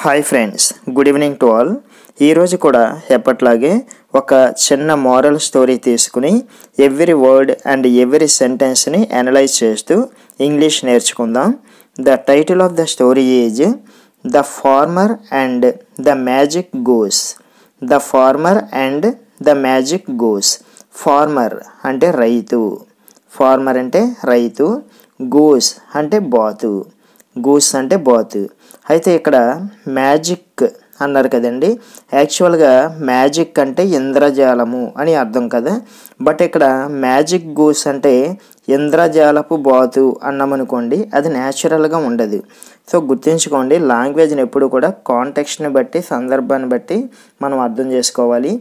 Hi friends, good evening to all. ఈరోజు కూడా ఎప్పట్లాగే ఒక చిన్న మోరల్ స్టోరీ తీసుకుని ఎవ్రీ వర్డ్ అండ్ ఎవ్రీ సెంటెన్స్ని అనలైజ్ చేస్తూ ఇంగ్లీష్ నేర్చుకుందాం. The title of the story is the farmer and the magic goose. The farmer and the magic goose. Farmer అంటే రైతు, ఫార్మర్ అంటే రైతు, గూస్ అంటే బాతు, గూస్ అంటే బాతు. అయితే ఇక్కడ మ్యాజిక్ అన్నారు కదండి. యాక్చువల్గా మ్యాజిక్ అంటే ఇంద్రజాలము అని అర్థం కదా. బట్ ఇక్కడ మ్యాజిక్ గూస్ అంటే ఇంద్రజాలపు బాతు అన్నామనుకోండి, అది న్యాచురల్గా ఉండదు. సో గుర్తుంచుకోండి, లాంగ్వేజ్ని ఎప్పుడు కూడా కాంటెక్స్ట్ని బట్టి, సందర్భాన్ని బట్టి మనం అర్థం చేసుకోవాలి.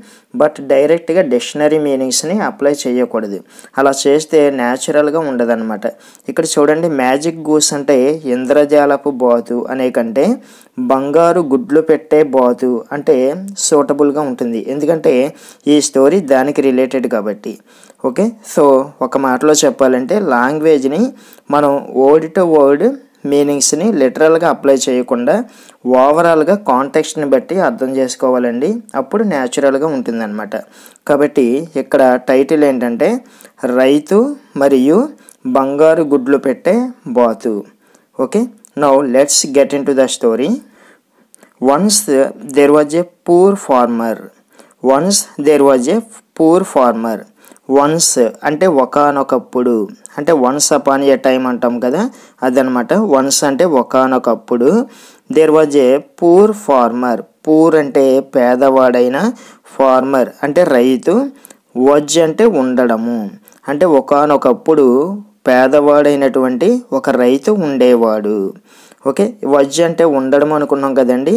బట్ డైరెక్ట్గా డిక్షనరీ మీనింగ్స్ని అప్లై చేయకూడదు. అలా చేస్తే న్యాచురల్గా ఉండదు అనమాట. ఇక్కడ చూడండి, మ్యాజిక్ గూస్ అంటే ఇంద్రజాలపు బాతు అనే కంటే బంగారు గుడ్లు పెట్టే బాతు అంటే సూటబుల్గా ఉంటుంది. ఎందుకంటే ఈ స్టోరీ దానికి రిలేటెడ్ కాబట్టి. ఓకే, సో ఒక మాటలో చెప్పాలంటే లాంగ్వేజ్ని మనం వర్డ్ టు వర్డ్ మీనింగ్స్ని లిటరల్గా అప్లై చేయకుండా ఓవరాల్గా కాంటెక్స్ట్ని బట్టి అర్థం చేసుకోవాలండి. అప్పుడు న్యాచురల్గా ఉంటుందన్నమాట. కాబట్టి ఇక్కడ టైటిల్ ఏంటంటే రైతు మరియు బంగారు గుడ్లు పెట్టే బాతు. Okay, now let's get into the story. Once there was a poor farmer. Once there was a poor farmer. Once అంటే ఒకానొకప్పుడు, అంటే వన్స్ అపాన్ ఏ టైం అంటాం కదా, అదనమాట. వన్స్ అంటే ఒకానొకప్పుడు. There was a poor farmer. Poor అంటే పేదవాడైన, ఫార్మర్ అంటే రైతు, వజ్ అంటే ఉండడము, అంటే ఒకానొకప్పుడు పేదవాడైనటువంటి ఒక రైతు ఉండేవాడు. ఓకే, వజ్ అంటే ఉండడం అనుకున్నాం కదండి.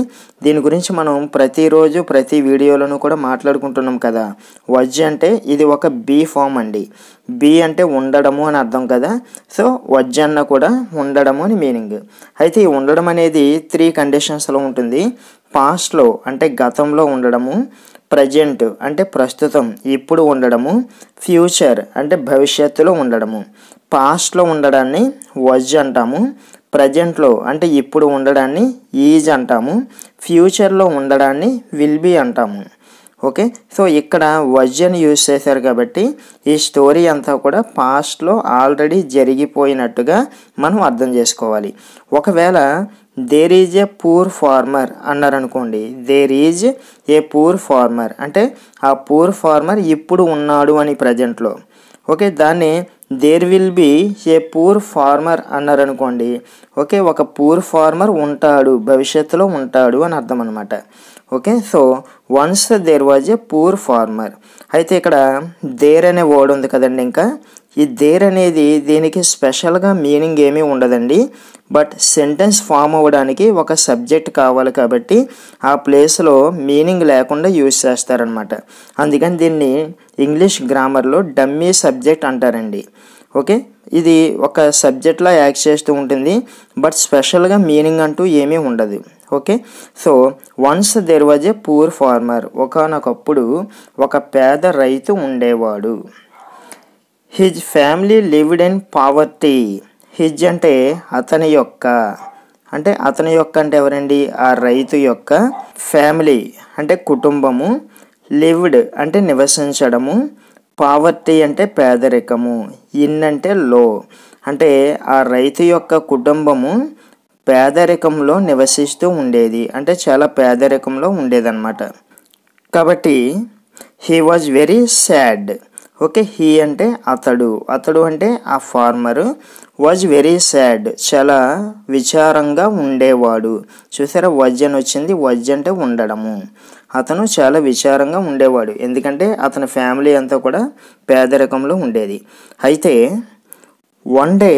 దీని గురించి మనం ప్రతిరోజు ప్రతి వీడియోలోనూ కూడా మాట్లాడుకుంటున్నాం కదా. వజ్ అంటే ఇది ఒక బీ ఫామ్ అండి. బీ అంటే ఉండడము అని అర్థం కదా. సో వజ్ అన్న కూడా ఉండడము అని మీనింగ్. అయితే ఈ ఉండడం అనేది 3 కండిషన్స్లో ఉంటుంది. పాస్ట్లో అంటే గతంలో ఉండడము, ప్రజెంట్ అంటే ప్రస్తుతం ఇప్పుడు ఉండడము, ఫ్యూచర్ అంటే భవిష్యత్తులో ఉండడము. పాస్ట్లో ఉండడాన్ని వజ్ అంటాము, ప్రజెంట్లో అంటే ఇప్పుడు ఉండడాన్ని ఈజ్ అంటాము, ఫ్యూచర్లో ఉండడాన్ని విల్ బీ అంటాము. ఓకే, సో ఇక్కడ వజ్ అని యూజ్ చేశారు కాబట్టి ఈ స్టోరీ అంతా కూడా పాస్ట్లో ఆల్రెడీ జరిగిపోయినట్టుగా మనం అర్థం చేసుకోవాలి. ఒకవేళ there is a poor farmer అన్నారనుకోండి, there is a poor farmer అంటే ఆ పూర్ ఫార్మర్ ఇప్పుడు ఉన్నాడు అని ప్రజెంట్లో. ఓకే, దాన్ని there will be a poor farmer అన్నారనుకోండి, ఓకే ఒక పూర్ ఫార్మర్ ఉంటాడు, భవిష్యత్తులో ఉంటాడు అని అర్థం అనమాట. Okay, so once there was a poor farmer. అయితే ఇక్కడ దేర్ అనే వర్డ్ ఉంది కదండి. ఇంకా ఈ దేర్ అనేది దీనికి స్పెషల్గా మీనింగ్ ఏమీ ఉండదండి. బట్ సెంటెన్స్ ఫామ్ అవ్వడానికి ఒక సబ్జెక్ట్ కావాలి కాబట్టి ఆ ప్లేస్లో మీనింగ్ లేకుండా యూజ్ చేస్తారనమాట. అందుకని దీన్ని ఇంగ్లీష్ గ్రామర్లో డమ్మీ సబ్జెక్ట్ అంటారండి. ఓకే, ఇది ఒక సబ్జెక్ట్లా యాక్ట్ చేస్తూ ఉంటుంది, బట్ స్పెషల్గా మీనింగ్ అంటూ ఏమీ ఉండదు. Okay, so once there was a poor farmer. ఒకానొకప్పుడు ఒక పేద రైతు ఉండేవాడు. His family lived in poverty. His అంటే అతని యొక్క, అంటే అతని యొక్క అంటే ఎవరండి, ఆ రైతు యొక్క. ఫ్యామిలీ అంటే కుటుంబము, లివ్డ్ అంటే నివసించడము, పావర్టీ అంటే పేదరికము, ఇన్ అంటే లో, అంటే ఆ రైతు యొక్క కుటుంబము పేదరికంలో నివసిస్తూ ఉండేది, అంటే చాలా పేదరికంలో ఉండేదన్నమాట. కాబట్టి he was very sad. Okay, he అంటే అతడు, అతడు అంటే ఆ ఫార్మరు, వాజ్ వెరీ సాడ్ చాలా విచారంగా ఉండేవాడు. చూసారా, వజ్ అని వచ్చింది. వజ్ అంటే ఉండడము. అతను చాలా విచారంగా ఉండేవాడు, ఎందుకంటే అతని ఫ్యామిలీ అంతా కూడా పేదరికంలో ఉండేది. అయితే one day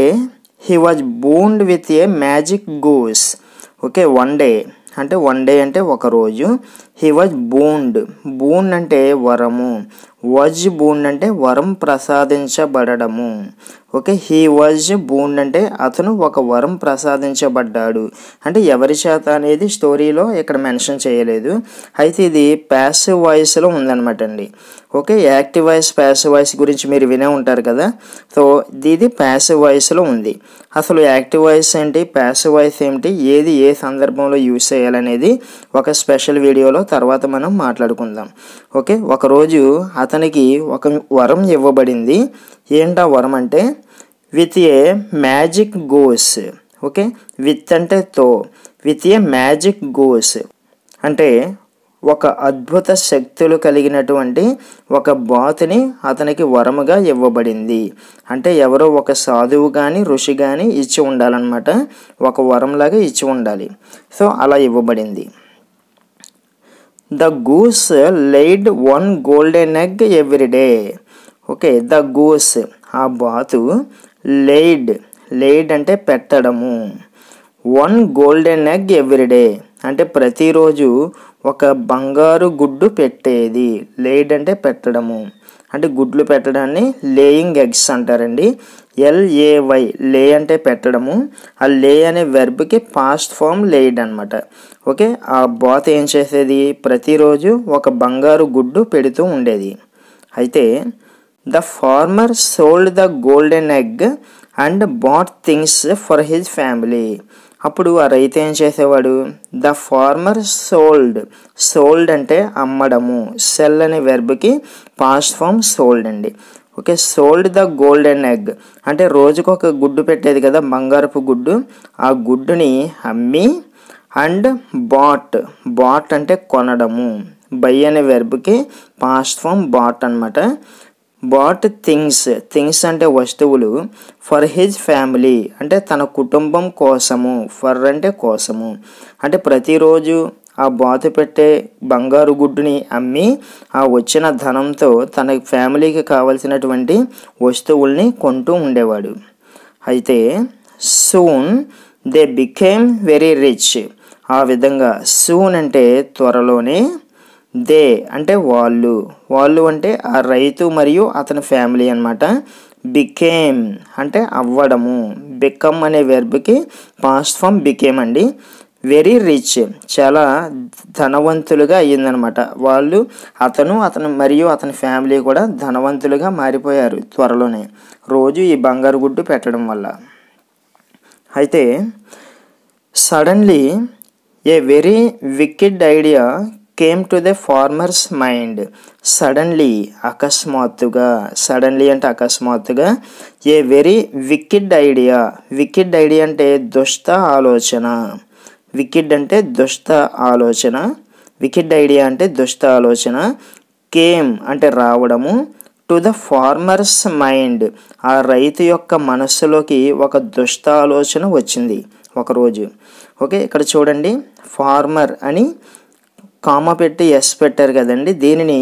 he was bonded with a magic goose. Okay, one day అంటే ఒక రోజు. He was బోన్డ్. బోన్ అంటే వరము, వాజ్ బోర్న్ అంటే వరం ప్రసాదించబడము. ఓకే, హీ వాజ్ బోర్న్ అంటే అతను ఒక వరం ప్రసాదించబడ్డాడు. అంటే ఎవరి చేత అనేది స్టోరీలో ఇక్కడ మెన్షన్ చేయలేదు. అయితే ఇది ప్యాసివ్ వాయిస్లో ఉందన్నమాట అండి. Okay, active voice passive voice గురించి మీరు వినే ఉంటారు కదా. సో ఇది ప్యాసివ్ వాయిస్లో ఉంది. అసలు యాక్టివ్ వాయిస్ ఏంటి, ప్యాసివ్ వాయిస్ ఏంటి, ఏది ఏ సందర్భంలో యూజ్ చేయాలనేది ఒక స్పెషల్ వీడియోలో తర్వాత మనం మాట్లాడుకుందాం. ఓకే, ఒకరోజు అతనికి ఒక వరం ఇవ్వబడింది. ఏంటా వరం అంటే with a magic goes. Okay, with అంటే తో, విత్ ఏ మ్యాజిక్ గోస్ అంటే ఒక అద్భుత శక్తులు కలిగినటువంటి ఒక బాతుని అతనికి వరముగా ఇవ్వబడింది. అంటే ఎవరో ఒక సాధువు కానీ ఋషి కానీ ఇచ్చి ఉండాలన్నమాట, ఒక వరంలాగా ఇచ్చి ఉండాలి. సో అలా ఇవ్వబడింది. The goose laid 1 golden egg every day. Okay, the goose ఆ బాతు లెయిడ్ అంటే పెట్టడము, 1 golden egg every day అంటే ప్రతిరోజు ఒక బంగారు గుడ్డు పెట్టేది. లేడ్ అంటే పెట్టడము, అంటే గుడ్లు పెట్టడాన్ని లేయింగ్ ఎగ్స్ అంటారండి. LAY లే అంటే పెట్టడము. ఆ లే అనే వెర్బ్కి పాస్ట్ ఫామ్ లేడ్ అనమాట. ఓకే, ఆ బాత ఏం చేసేది, ప్రతిరోజు ఒక బంగారు గుడ్డు పెడుతూ ఉండేది. అయితే the farmer sold the golden egg and bought things for his family. అప్పుడు ఆ రైతు ఏం చేసేవాడు, ద ఫార్మర్ సోల్డ్ అంటే అమ్మడము, సెల్ అనే వెర్బ్కి పాస్ట్ ఫామ్ సోల్డ్ అండి. Okay, sold the golden egg అంటే రోజుకు ఒక గుడ్డు పెట్టేది కదా, బంగారపు గుడ్డు. ఆ గుడ్డుని అమ్మి, అండ్ బాట్ అంటే కొనడము, బై అనే వెర్బ్కి పాస్ట్ ఫామ్ బాట్ అనమాట. బాట్ థింగ్స్ అంటే వస్తువులు, ఫర్ హిజ్ ఫ్యామిలీ అంటే తన కుటుంబం కోసము, ఫర్ అంటే కోసము. అంటే ప్రతిరోజు ఆ బాతు పెట్టే బంగారు గుడ్డుని అమ్మి ఆ వచ్చిన ధనంతో తన ఫ్యామిలీకి కావలసినటువంటి వస్తువుల్ని కొంటూ ఉండేవాడు. అయితే soon they became very rich. ఆ విధంగా సూన్ అంటే త్వరలోనే, దే అంటే వాళ్ళు అంటే ఆ రైతు మరియు అతని ఫ్యామిలీ అనమాట. బికేమ్ అంటే అవ్వడము, బికమ్ అనే వెర్బ్కి పాస్ట్ ఫామ్ బికేమ్ అండి. వెరీ రిచ్ చాలా ధనవంతులుగా అయ్యిందనమాట. అతను మరియు అతని ఫ్యామిలీ కూడా ధనవంతులుగా మారిపోయారు త్వరలోనే, రోజు ఈ బంగారు గుడ్డు పెట్టడం వల్ల. అయితే suddenly a very wicked idea came to the farmers mind. Suddenly అంటే అకస్మాత్తుగా, ఏ వెరీ వికెడ్ ఐడియా అంటే దుష్ట ఆలోచన, వికెడ్ అంటే దుష్ట ఆలోచన, కేమ్ అంటే రావడము, టు ద ఫార్మర్స్ మైండ్ ఆ రైతు యొక్క మనస్సులోకి ఒక దుష్ట ఆలోచన వచ్చింది ఒకరోజు. ఓకే, ఇక్కడ చూడండి, ఫార్మర్ అని కామా పెట్టి ఎస్ పెట్టారు కదండి, దీనిని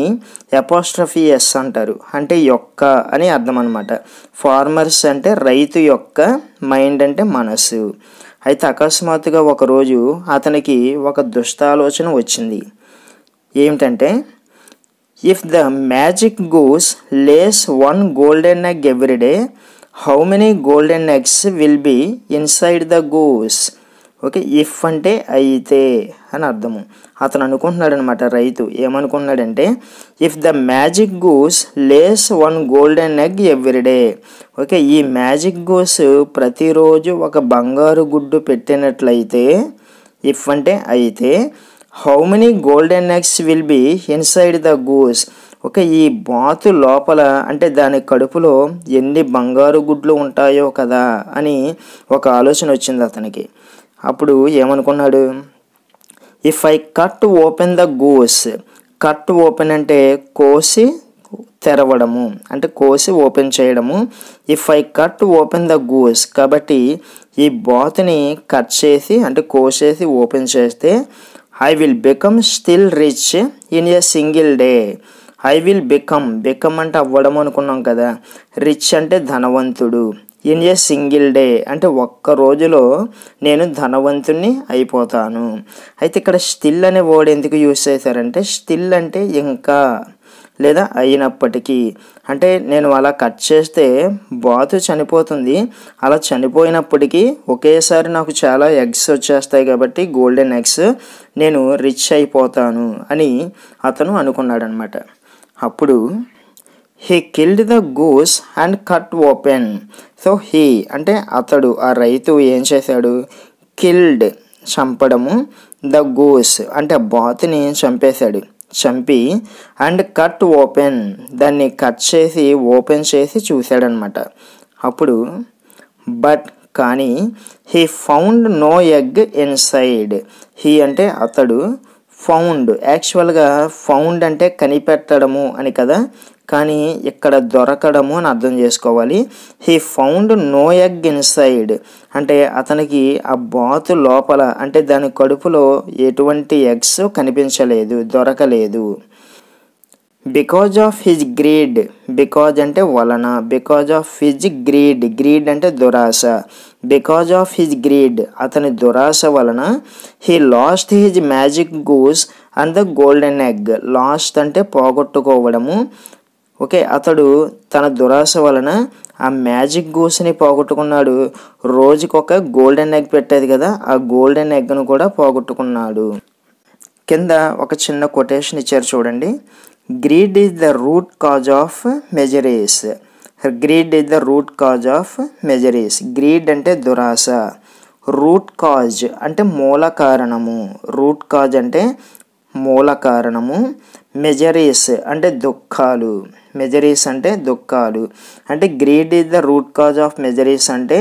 అపోస్ట్రఫీ ఎస్ అంటారు. అంటే యొక్క అని అర్థం అనమాట. ఫార్మర్స్ అంటే రైతు యొక్క, మైండ్ అంటే మనసు. అయితే అకస్మాత్తుగా ఒకరోజు అతనికి ఒక దుష్టాలోచన వచ్చింది. ఏమిటంటే, if the magic goose lays 1 golden egg every day, how many golden eggs will be inside the goose. Okay, if అంటే అయితే అని అర్థము. అతను అనుకుంటున్నాడు అనమాట, రైతు ఏమనుకుంటున్నాడంటే, if the magic goose lays 1 golden egg every day. Okay, ఈ మ్యాజిక్ గూస్ ప్రతిరోజు ఒక బంగారు గుడ్డు పెట్టినట్లయితే, ఇఫ్ అంటే అయితే, how many golden eggs will be inside the goose. Okay, ఈ బాతు లోపల అంటే దాని కడుపులో ఎన్ని బంగారు గుడ్లు ఉంటాయో కదా అని ఒక ఆలోచన వచ్చింది అతనికి. అప్పుడు ఏమనుకున్నాడు, if I cut open the goose. Cut open అంటే కోసి తెరవడము, అంటే కోసి ఓపెన్ చేయడము. If I cut open the goose కాబట్టి ఈ బాతుని కట్ చేసి అంటే కోసేసి ఓపెన్ చేస్తే, I will become still rich in a single day. I will become అంటే అవ్వడం అనుకున్నాం కదా, రిచ్ అంటే ధనవంతుడు, ఇన్ ఏ సింగిల్ డే అంటే ఒక్క రోజులో నేను ధనవంతుణ్ణి అయిపోతాను. అయితే ఇక్కడ స్టిల్ అనే వర్డ్ ఎందుకు యూజ్ చేశారంటే, స్టిల్ అంటే ఇంకా, లేదా అయినప్పటికీ, అంటే నేను అలా కట్ చేస్తే బాతు చనిపోతుంది, అలా చనిపోయినప్పటికీ ఒకేసారి నాకు చాలా ఎగ్స్ వచ్చేస్తాయి కాబట్టి గోల్డెన్ ఎగ్స్, నేను రిచ్ అయిపోతాను అని అతను అనుకున్నాడనమాట. అప్పుడు he killed the goose and cut open. So he అంటే అతడు, ఆ రైతు ఏం చేశాడు, కిల్డ్ చంపడము, ద గోస్ అంటే బాతుని చంపేశాడు, చంపి అండ్ కట్ ఓపెన్ దాన్ని కట్ చేసి ఓపెన్ చేసి చూశాడనమాట. అప్పుడు బట్ కానీ he found no egg inside. He అంటే అతడు, ఫౌండ్ యాక్చువల్గా ఫౌండ్ అంటే కనిపెట్టడము అని కదా, కానీ ఇక్కడ దొరకడము అని అర్థం చేసుకోవాలి. He found no egg inside అంటే అతనికి ఆ బాతు లోపల అంటే దాని కడుపులో ఎటువంటి ఎగ్స్ కనిపించలేదు, దొరకలేదు. Because of his greed, because అంటే వలన, because of his greed, greed అంటే దురాశ, బికాజ్ ఆఫ్ హిజ్ గ్రీడ్ అతని దురాశ వలన he lost his magic goose and the golden egg. Last అంటే పోగొట్టుకోవడము, ఓకే, అతడు తన దురాశ వలన ఆ మ్యాజిక్ గూస్ని పోగొట్టుకున్నాడు, రోజుకొక గోల్డెన్ ఎగ్ పెట్టేది కదా, ఆ గోల్డెన్ ఎగ్ను కూడా పోగొట్టుకున్నాడు. కింద ఒక చిన్న కొటేషన్ ఇచ్చారు చూడండి. Greed is the root cause of miseries. Greed is the root cause of miseries. Greed అంటే దురాశ, రూట్ కాజ్ అంటే మూల కారణము, రూట్ కాజ్ అంటే మూల కారణము, మెజరీస్ అంటే దుఃఖాలు, మెజరీస్ అంటే దుఃఖాలు, అంటే greed is the root cause of miseries అంటే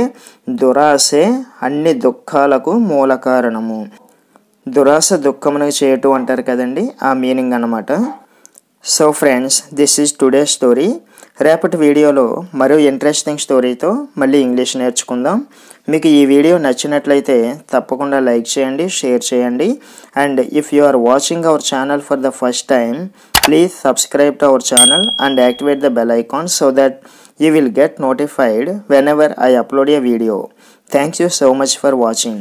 దురాశే అన్ని దుఃఖాలకు మూల కారణము. దురాశ దుఃఖమునకు చేయటం అంటారు కదండి, ఆ మీనింగ్ అన్నమాట. So friends, this is today story. రేపటి వీడియోలో మరో ఇంట్రెస్టింగ్ స్టోరీతో మళ్ళీ ఇంగ్లీష్ నేర్చుకుందాం. మీకు ఈ వీడియో నచ్చినట్లయితే తప్పకుండా లైక్ చేయండి, షేర్ చేయండి. And if you are watching our channel for the first time, please subscribe to our channel and activate the bell icon so that you will get notified whenever I upload a video. Thank you so much for watching.